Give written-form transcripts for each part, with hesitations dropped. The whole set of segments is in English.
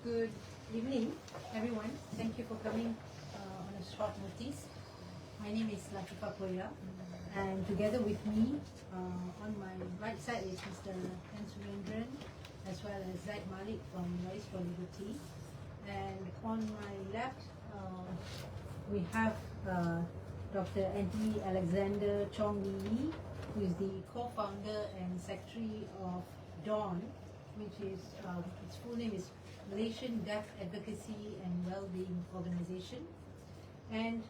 Good evening, everyone. Thank you for coming on a short notice. My name is Latifa Koya, and together with me on my right side is Mr. Surendran, as well as Zaid Malik from Lawyers for Liberty. And on my left, we have Dr. Anthony Alexander Chong Lee, who is the co-founder and secretary of DAWN, which is, its full name is Malaysian Deaf Advocacy and Wellbeing Organization. And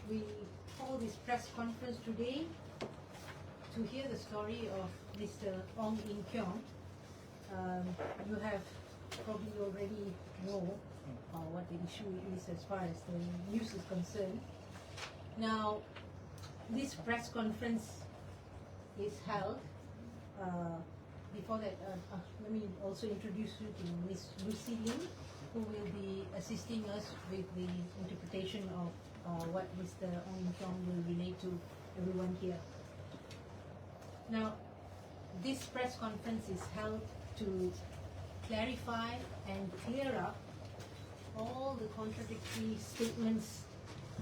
we hold this press conference today to hear the story of Mr. Ong Ing Keong. You have probably already know what the issue is as far as the news is concerned. Now, this press conference is held. Before that, let me also introduce you to Ms. Lucy Lim, who will be assisting us with the interpretation of what Mr. Ong Ing Keong will relate to everyone here. Now, this press conference is held to clarify and clear up all the contradictory statements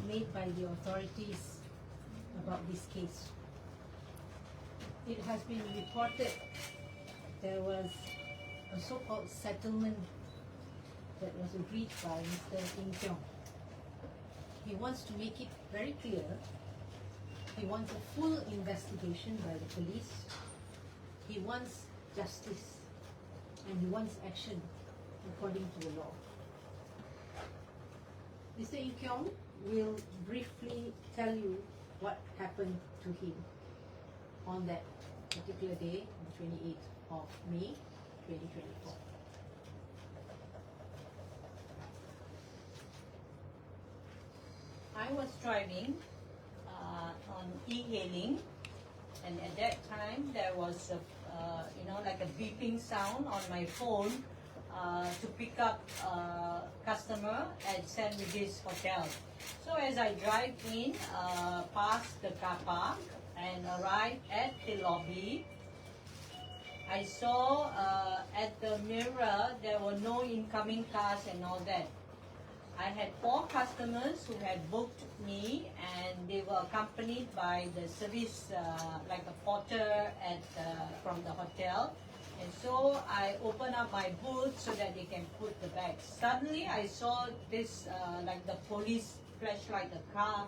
made by the authorities about this case. It has been reported there was a so-called settlement that was agreed by Mr. Ing Keong. He wants to make it very clear. He wants a full investigation by the police. He wants justice, and he wants action according to the law. Mr. Ing Keong will briefly tell you what happened to him on that particular day, the 28th of May 2024. I was driving on e-hailing, and at that time there was a, like a beeping sound on my phone to pick up customer at St. Regis Hotel. So as I drive in past the car park and arrived at the lobby, I saw at the mirror there were no incoming cars and all that. I had 4 customers who had booked me, and they were accompanied by the service, like a porter from the hotel. And so I opened up my boot so that they can put the bags. Suddenly I saw this, like the police flashlight, the car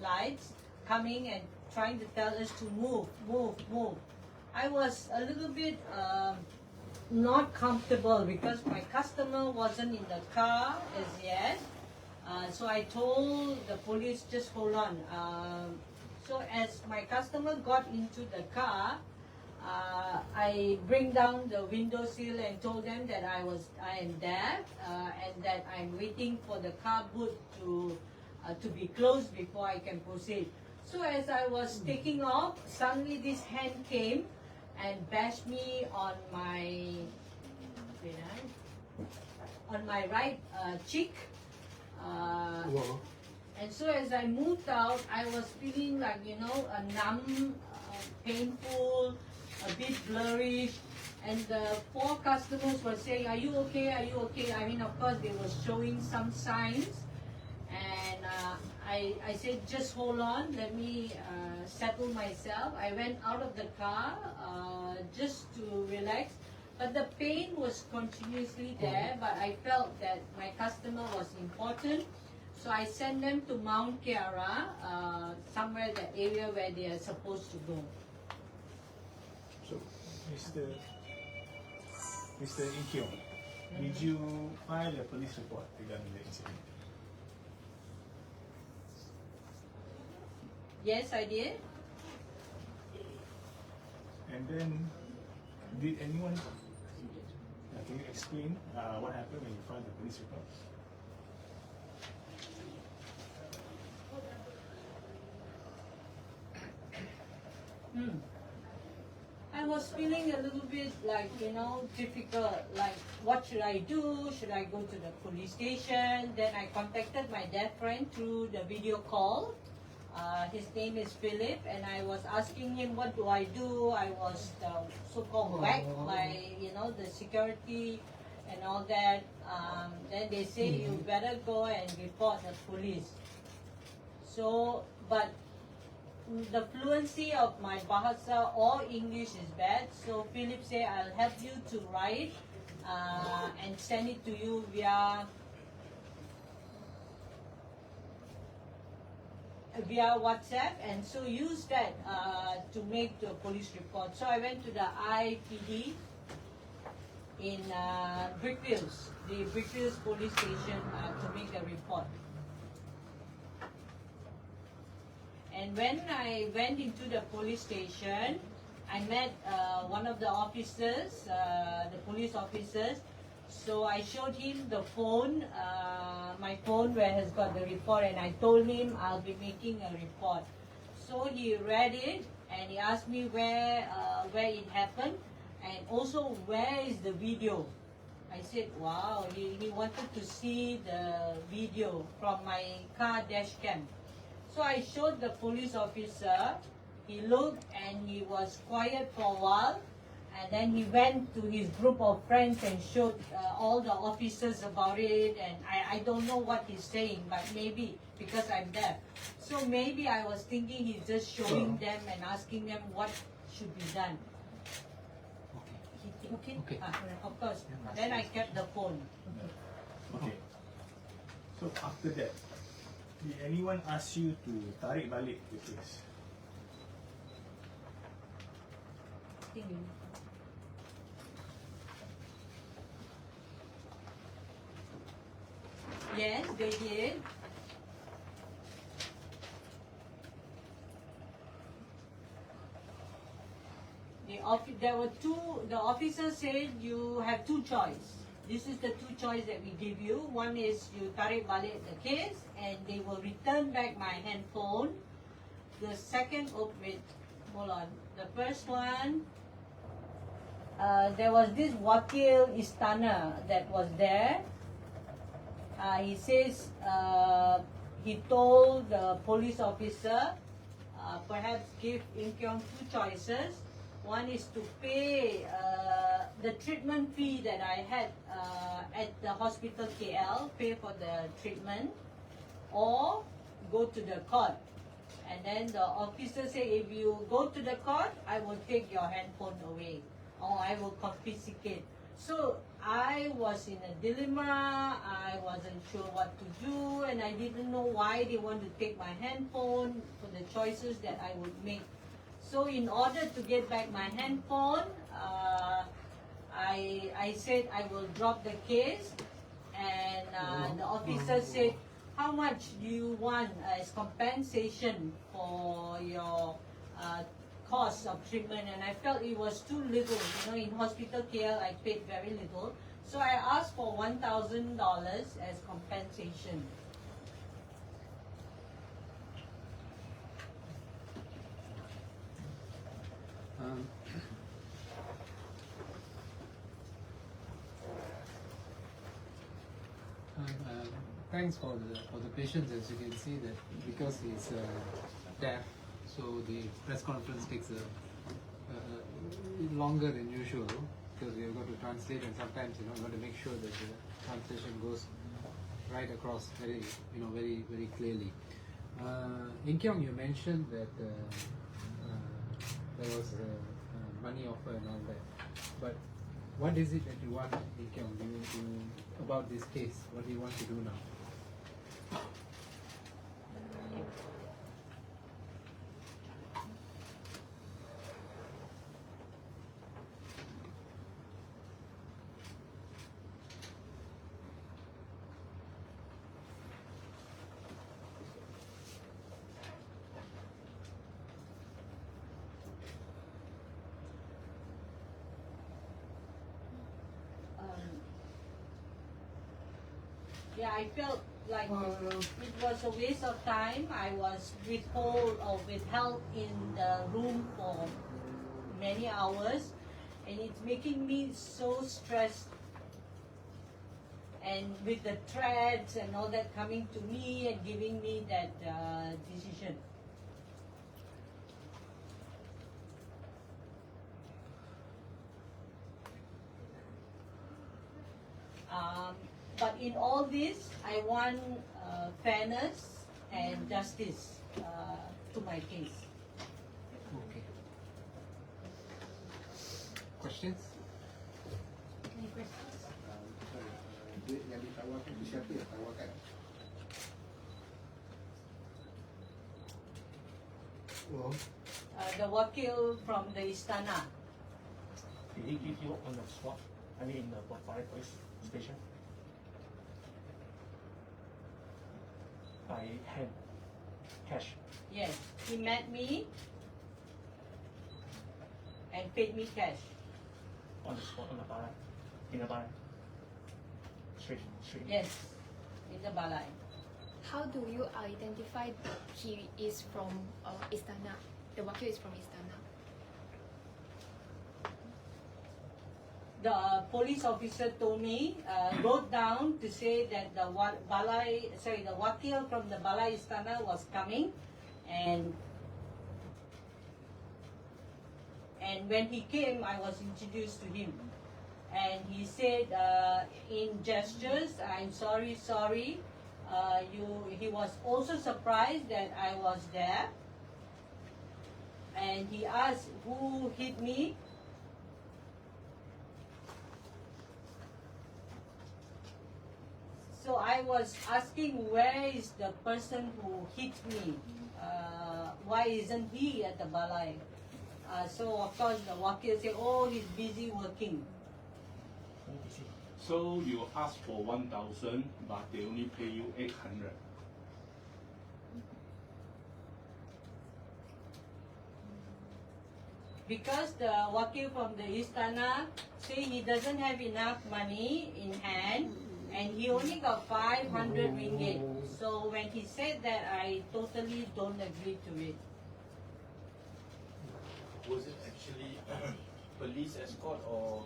lights coming and trying to tell us to move. I was a little bit not comfortable because my customer wasn't in the car as yet. So I told the police, just hold on. So as my customer got into the car, I bring down the window sill and told them that I am deaf and that I'm waiting for the car boot to be closed before I can proceed. So as I was taking off, suddenly this hand came and bashed me on my right cheek. And so as I moved out, I was feeling like, a numb, painful, a bit blurry. And the 4 customers were saying, are you okay? Are you okay? I mean, of course, they were showing some signs. And I said, just hold on, let me settle myself. I went out of the car just to relax. But the pain was continuously there, but I felt that my customer was important. So I sent them to Mount Kiara, somewhere the area where they are supposed to go. So, Mr. Ing Keong, did you file a police report regarding the incident? Yes, I did. And then, did anyone, can you explain what happened when you filed the police report? I was feeling a little bit like, difficult, like what should I do? Should I go to the police station? Then I contacted my deaf friend through the video call. His name is Philip, and I was asking him, what do I do? I was so-called whacked by, the security and all that. Then they say you better go and report the police. So, but the fluency of my Bahasa or English is bad. So Philip said, I'll help you to write and send it to you via WhatsApp, and so use that to make the police report. So I went to the IPD in Brickfields, the Brickfields police station to make a report. And when I went into the police station, I met one of the officers, the police officers. So I showed him the phone, my phone where has got the report, and I told him I'll be making a report. So he read it and he asked me where it happened, and also where is the video. I said, wow, he wanted to see the video from my car dash cam. So I showed the police officer. He looked and he was quiet for a while. And then he went to his group of friends and showed all the officers about it. And I don't know what he's saying, but maybe because I'm deaf. So maybe I was thinking he's just showing them and asking them what should be done. Okay? Okay. Of course. Then I kept the phone. Okay. So after that, did anyone ask you to tarik balik the case? Yes, they did. There were two. The officer said you have two choices. This is the two choices that we give you. One is you tarik balik the case, and they will return back my handphone. The second, hold on. The first one, there was this Wakil Istana that was there. He says he told the police officer perhaps give Ing Keong two choices. One is to pay the treatment fee that I had at the hospital KL, pay for the treatment, or go to the court. And then the officer said, if you go to the court, I will take your handphone away, or I will confiscate. So I was in a dilemma. I wasn't sure what to do, and I didn't know why they want to take my handphone for the choices that I would make. So in order to get back my handphone, I said I will drop the case, and the officer said, how much do you want as compensation for your cost of treatment? And I felt it was too little. You know, in hospital KL, I paid very little. So I asked for $1,000 as compensation. Thanks for the patience. As you can see, that because he's deaf, so the press conference takes longer than usual because we have got to translate, and sometimes we want to make sure that the translation goes right across very very clearly. Ing Keong, you mentioned that there was money offer and all that, but what is it that you want, Ing Keong, about this case? What do you want to do now? Yeah, I felt like it was a waste of time. I was withheld in the room for many hours, and it's making me so stressed. And with the threats and all that coming to me and giving me that decision. But in all this, I want fairness and justice to my case. Okay. Questions? Any questions? Duit yang ditawarkan itu siapa yang tawarkan? Oh, The wakil from the istana. Did he give you on the spot? I mean, in the fire police station? By hand, cash. Yes, he met me and paid me cash. On the spot, on the bar, in the bar. Straight. Yes, in the balai. How do you identify that he is from Istana? The wakil is from Istana. The police officer told me, wrote down to say that the wakil from the balai istana was coming, and when he came, I was introduced to him, and he said in gestures, "I'm sorry." He was also surprised that I was there, and he asked who hit me. So I was asking, where is the person who hit me? Why isn't he at the balai? So of course the wakil said, "Oh, he's busy working." So you ask for 1,000, but they only pay you 800. Because the wakil from the istana say he doesn't have enough money in hand, and he only got 500 ringgit. So when he said that, I totally don't agree to it. Was it actually police escort or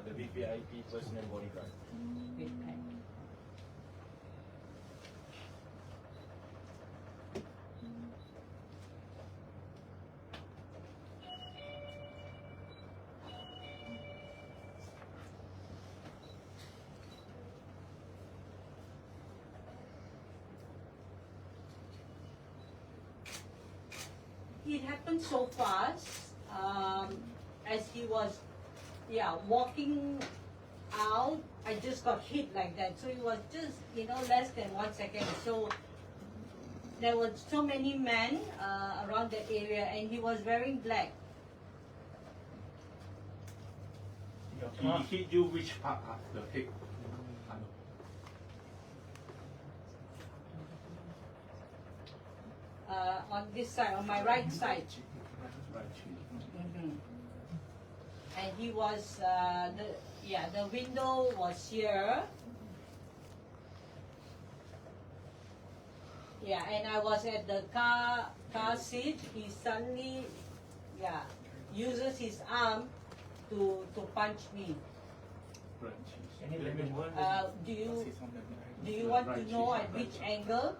the VVIP personal bodyguard? It happened so fast, as he was, walking out, I just got hit like that. So it was just, less than 1 second. So there were so many men around the area, and he was wearing black. Your He car, hit you which part of the head? On this side, on my right side. Right. And he was, the window was here. Yeah, and I was at the car seat. He suddenly, uses his arm to punch me. Right. any limit? Do you want to know at which angle?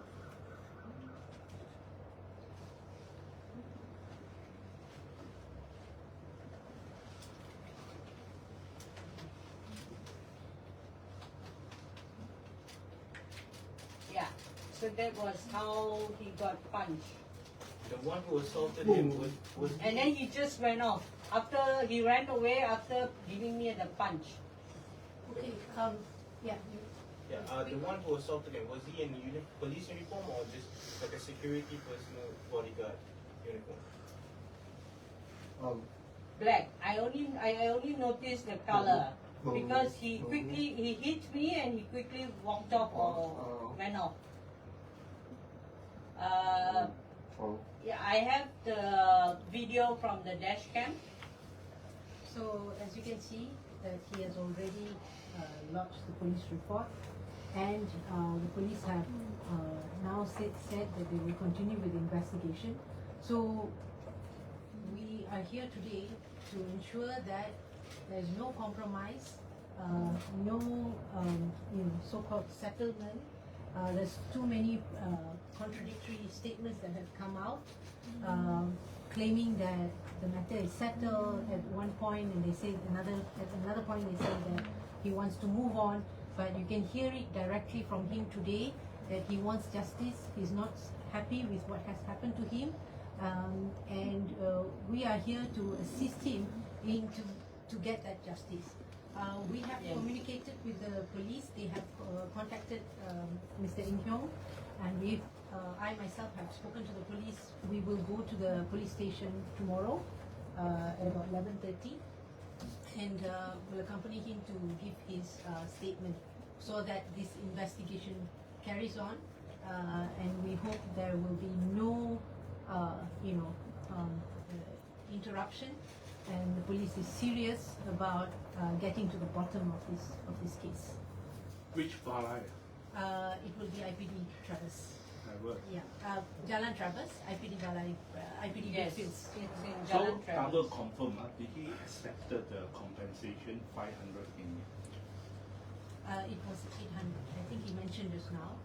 Yeah, so that was how he got punched. The one who assaulted him was And then he just ran off. After he ran away after giving me the punch. Okay, yeah. the one who assaulted him, was he in police uniform or just like a security personal bodyguard uniform? Black. I only noticed the color because he hit me and he quickly walked off or went off. Yeah, I have the video from the dash cam. So as you can see that he has already lodged the police report, and the police have now said that they will continue with the investigation. So we are here today to ensure that there is no compromise, no so-called settlement. There's too many contradictory statements that have come out, claiming that the matter is settled at one point, and they say at another point they say that he wants to move on. but you can hear it directly from him today that he wants justice. He's not happy with what has happened to him, and we are here to assist him to get that justice. We have communicated with the police. They have contacted Mr. Ing Keong, and I myself have spoken to the police. We will go to the police station tomorrow at about 11:30, and will accompany him to give his statement so that this investigation carries on, and we hope there will be no interruption, and the police is serious about getting to the bottom of this case. Which balai? It will be IPD Traverse. Traverse. Yeah, Jalan Traverse, IPD Balai, IPD Yes, Fields. it's in So, Jalan double Traverse. confirm, did he accepted the compensation 500 in? It was 800. I think he mentioned just now.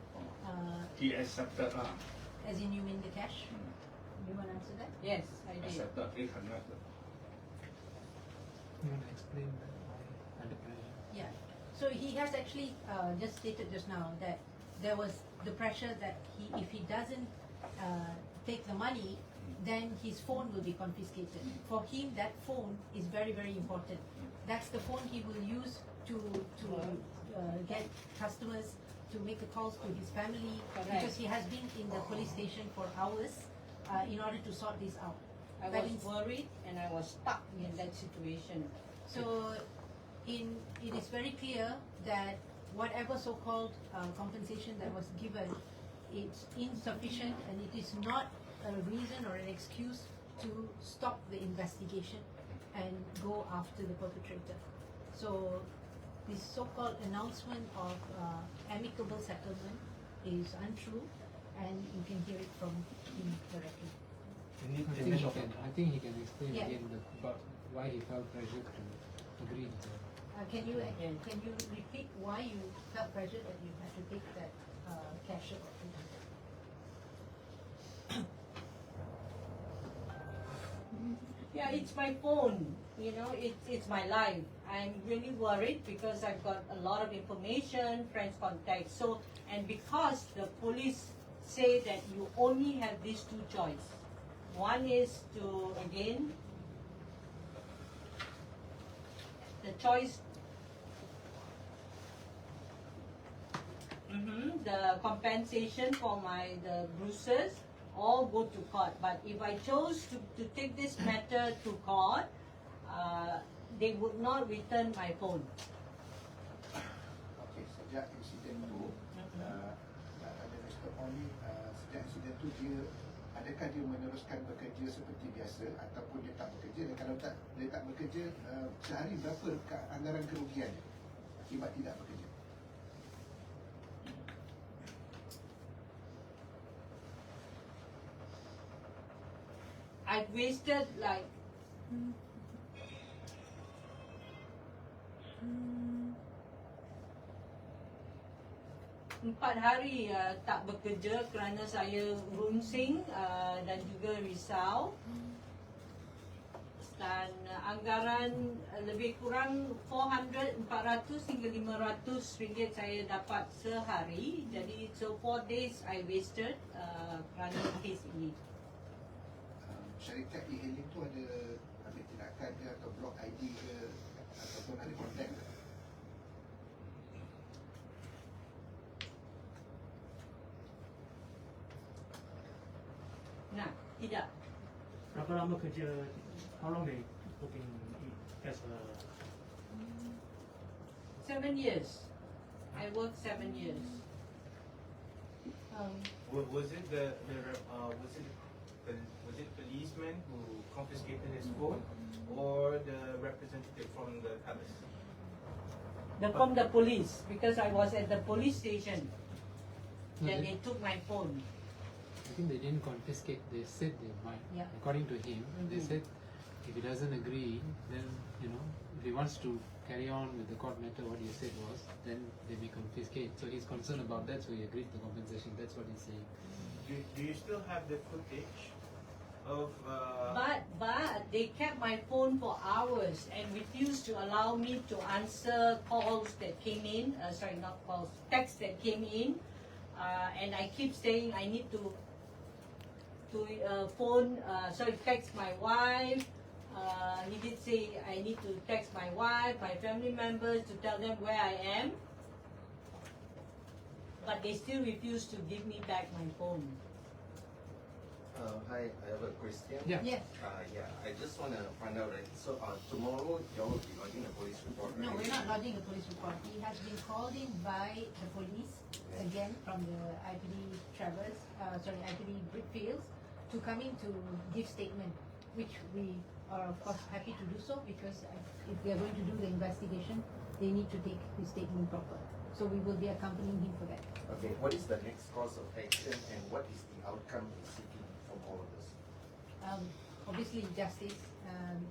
He accepted, As in, you mean the cash? You want to answer that? Yes, I did. accepted 800. You want to explain that why under pressure? Yeah. So he has actually just stated just now that there was the pressure that if he doesn't take the money, then his phone will be confiscated. For him, that phone is very, very important. That's the phone he will use to get customers, to make the calls to his family, Correct. because he has been in the police station for hours in order to sort this out. I But was worried and I was stuck in that situation. So it is very clear that whatever so-called compensation that was given, it's insufficient, and it is not a reason or an excuse to stop the investigation and go after the perpetrator. So this so-called announcement of amicable settlement is untrue, and you can hear it from him directly. I think he can explain Yeah. again about why he felt pressured to agree to that. Can you repeat why you felt pressure that you had to take that cash out? Yeah, it's my phone. You know, it's my life. I'm really worried because I've got a lot of information, friends contacts. So, and because the police say that you only have these two choices. One is to, again, the choice, the compensation for the bruises, or go to court. But if I chose to take this matter to court, they would not return my phone. Okey, sejak insiden tu, ada Mr. Ong ni, sejak insiden tu adakah dia meneruskan bekerja seperti biasa ataupun dia tak bekerja, dan kalau dia tak bekerja, sehari berapa anggaran kerugian dia akibat tidak bekerja? I've wasted like empat hari tak bekerja kerana saya runsing dan juga risau, dan anggaran lebih kurang 400 hingga 500 ringgit saya dapat sehari. Jadi so 4 days I wasted kerana kes ini. Syarikat e-hailing tu ada ambil tindakan ke atau block ID ke ataupun ada kontak ke? Nah, tidak. Berapa lama kerja? How long they working as a 7 years. I worked 7 years. Was it was it policeman who confiscated his phone, or the representative from the palace? From the police, because I was at the police station. No, Then they- they took my phone. I think they didn't confiscate, they said they might. Yeah. According to him, they said if he doesn't agree, then, if he wants to carry on with the court matter, what he said was, then they may confiscate. So he's concerned about that, so he agreed to compensation. That's what he's saying. Do you still have the footage But they kept my phone for hours and refused to allow me to answer calls that came in. Sorry, not calls, texts that came in. And I keep saying I need to text my wife. He did say I need to text my wife, my family members to tell them where I am. But they still refuse to give me back my phone. Hi, I have a question. Yeah. Yes. Yeah, I just want to find out, right? So tomorrow you will be lodging a police report, right? No, we're not lodging a police report. He has been called in by the police, again, from the IPD IPD Brickfields, to come in to give statement, which we are of course happy to do so, because if we are going to do the investigation, they need to take his statement proper. So we will be accompanying him for that. Okay, what is the next course of action and what is the outcome he's seeking from all of this? Obviously justice,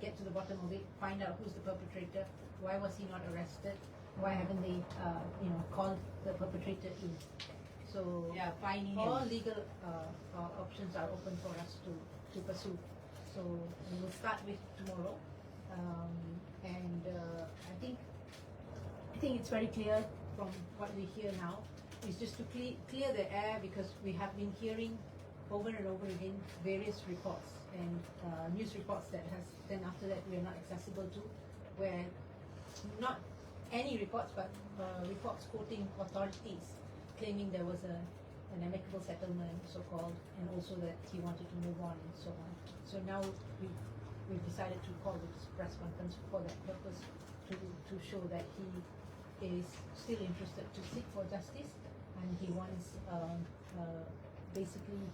get to the bottom of it, find out who's the perpetrator, why was he not arrested, why haven't they called the perpetrator in. So Yeah, finding all him. legal options are open for us to pursue. So we will start with tomorrow, and I think it's very clear from what we hear now is just to clear the air, because we have been hearing over and over again various reports and news reports that has then after that we are not accessible to, where not any reports but reports quoting authorities claiming there was an amicable settlement, so-called, and also that he wanted to move on and so on. So now we've decided to call this press conference for that purpose, to show that he is still interested to seek for justice, and he wants basically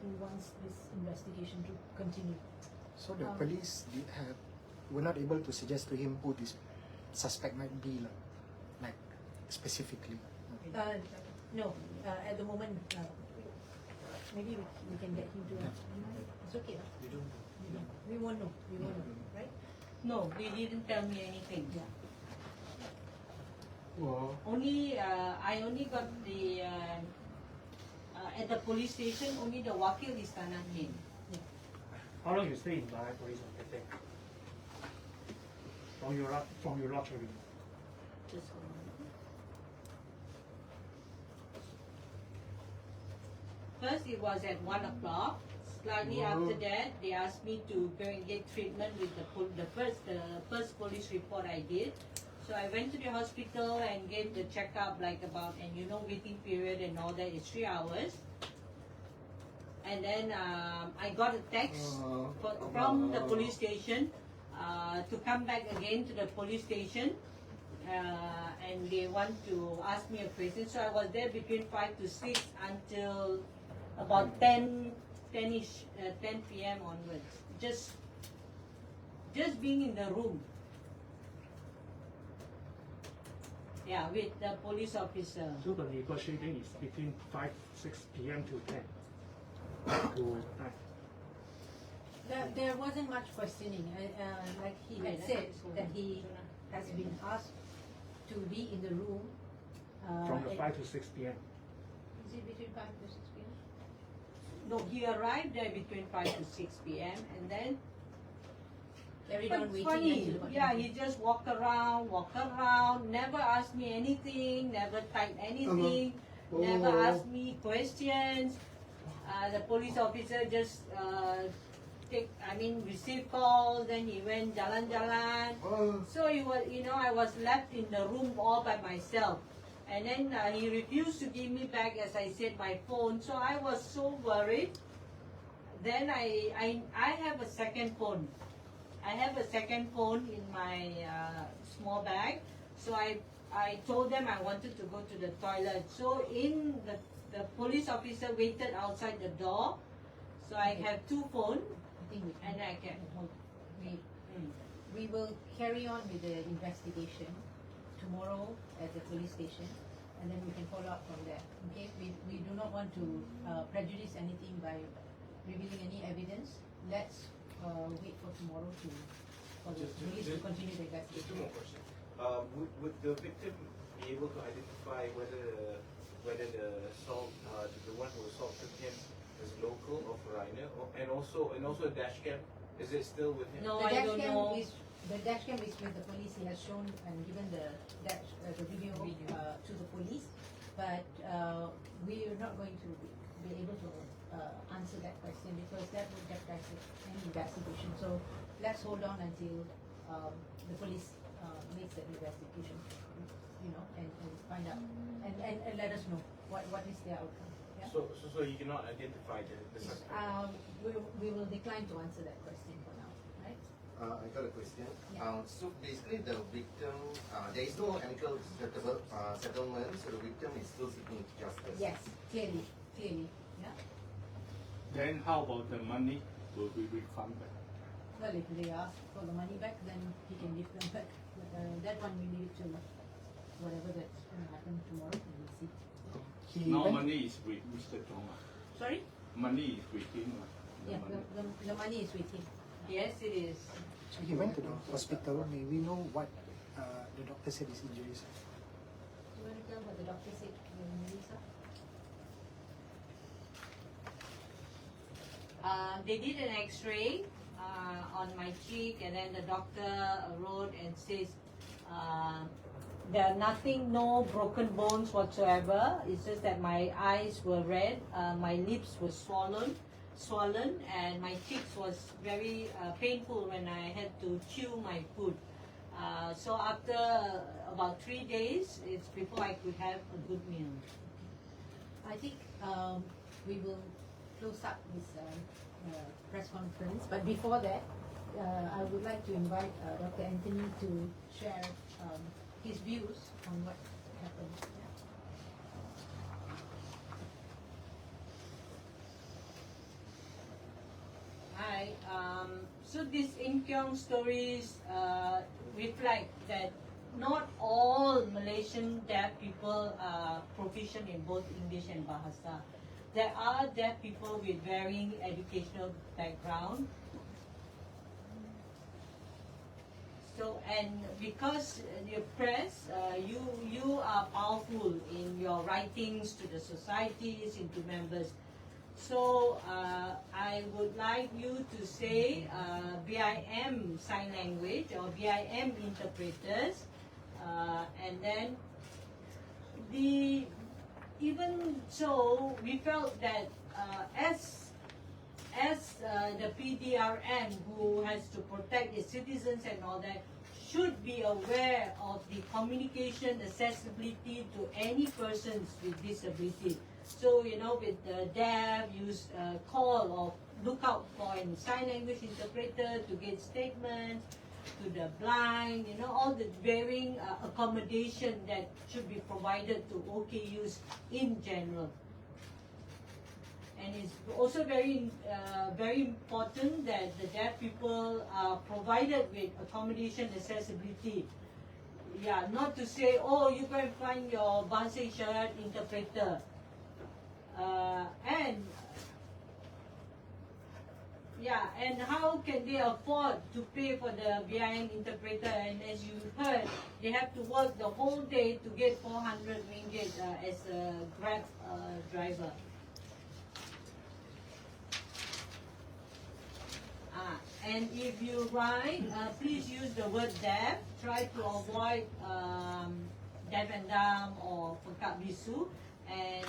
he wants this investigation to continue. So the police were not able to suggest to him who this suspect might be, like specifically. No, at the moment, maybe we can get him to. It's okay. We won't know. We won't know, right? No, they didn't tell me anything. Yeah. Well, I only got the at the police station. Only the wakil istana name. how long you stay in Balai Police on that day? From your lodge already? Just hold on. First, it was at 1 o'clock. Slightly after that, they asked me to go and get treatment with the first police report I did. So I went to the hospital and get the checkup, waiting period and all that is 3 hours. And then I got a text from the police station to come back again to the police station, and they want to ask me a question. So I was there between 5 to 6 until about 10 p.m. onwards. Just being in the room. Yeah, with the police officer. So the negotiating is between 5-6 p.m. to 10 to night. There wasn't much questioning. Like he had said, that he has been asked to be in the room. From the 5 to 6 p.m. Is it between 5 to 6 p.m.? No, he arrived there between 5 to 6 p.m. and then Carried on waiting funny. until about Yeah, 10. he just walked around, never asked me anything, never typed anything, never asked me questions. The police officer just received calls, then he went jalan-jalan. So he was, I was left in the room all by myself. And then he refused to give me back, as I said, my phone. So I was so worried. Then I have a second phone. I have a second phone in my small bag. So I told them I wanted to go to the toilet. So the police officer waited outside the door. So I have two phones, I think and I can. we will carry on with the investigation tomorrow at the police station, and then we can follow up from there. Okay, we do not want to prejudice anything by revealing any evidence. Let's wait for tomorrow for the police to continue the Just two investigation. more questions. Would the victim be able to identify whether the assault, the one who assaulted him, as local or foreigner, and also a dash cam. Is it still with him? No, The I dash don't cam know. the dash cam is with the police. He has shown and given the video to the police, but we are not going to be able to answer that question because that would jeopardize any investigation. So let's hold on until the police makes the investigation, and find out and let us know what is their outcome. Yeah? So you cannot identify the suspect. We will decline to answer that question for now, right? I got a question. Yeah. So basically, the victim, there is no amicable settlement, so the victim is still seeking justice. Yes, clearly, yeah. Then how about the money will be refunded? Well, if they ask for the money back, then he can give them back. But, that one we leave it to whatever that's going to happen tomorrow, and we'll see. Now money is with Mr. Chong. Sorry? Money is with him. Yeah, the money is with him. Yes, it is. So he went to the hospital. May we know what the doctor said his injuries are? You want to tell what the doctor said, Melissa? They did an X-ray on my cheek, and then the doctor wrote and says there are no broken bones whatsoever. It's just that my eyes were red, my lips were swollen, and my cheeks was very painful when I had to chew my food. So after about 3 days, it's before I could have a good meal. I think we will close up this press conference, but before that, I would like to invite Dr. Anthony to share his views on what happened. Hi. So these Ing Keong stories reflect that not all Malaysian deaf people are proficient in both English and Bahasa. There are deaf people with varying educational background. So, and because the press, you are powerful in your writings to the societies, into members. So I would like you to say BIM sign language or BIM interpreters, and then even so, we felt that as the PDRM, who has to protect its citizens and all that, should be aware of the communication accessibility to any persons with disability. So, with the deaf, use call or look out for a sign language interpreter to get statements, to the blind, all the varying accommodation that should be provided to OKUs in general. And it's also very important that the deaf people are provided with accommodation accessibility. Yeah, not to say, oh, you can find your Bahasa Isyarat interpreter. And how can they afford to pay for the BIM interpreter? And as you heard, they have to work the whole day to get 400 ringgit as a Grab driver. And if you write, please use the word deaf. Try to avoid deaf and dumb or pekat bisu. And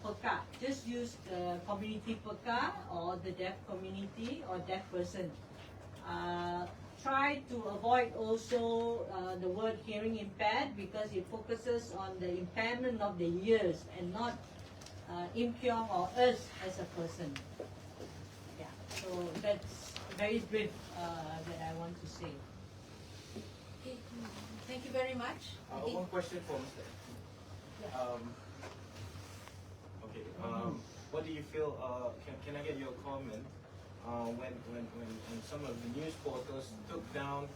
peka, just use the community peka or the deaf community or deaf person. Try to avoid also the word hearing impaired because it focuses on the impairment of the ears and not Ing Keong or us as a person. Yeah, so that's very brief that I want to say. Okay, thank you very much. One question for Mr. What do you feel? Can I get your comment when some of the news portals took down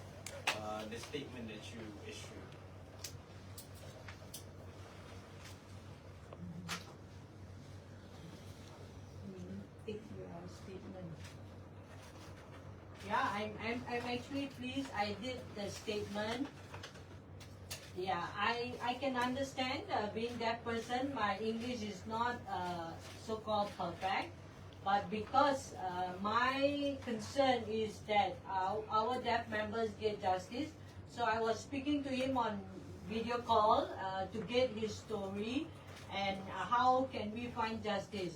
the statement that you issued? Take your statement. Yeah, I'm actually pleased. I did the statement. Yeah, I can understand being that person. My English is not so-called perfect, But because my concern is that our deaf members get justice, so I was speaking to him on video call to get his story and how can we find justice,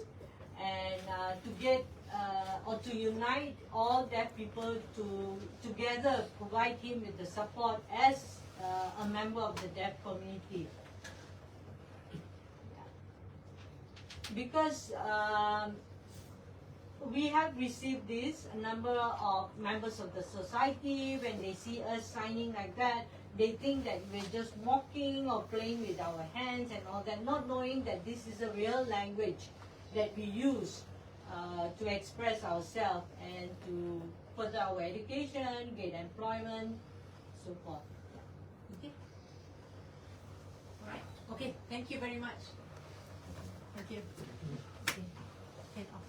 and to get or to unite all deaf people to together provide him with the support as a member of the deaf community. Because we have received this, a number of members of the society, when they see us signing like that, they think that we're just mocking or playing with our hands and all that, not knowing that this is a real language that we use to express ourselves and to further our education, get employment, so forth. Okay. All right. Okay. Thank you very much. Thank you. Okay. Head off.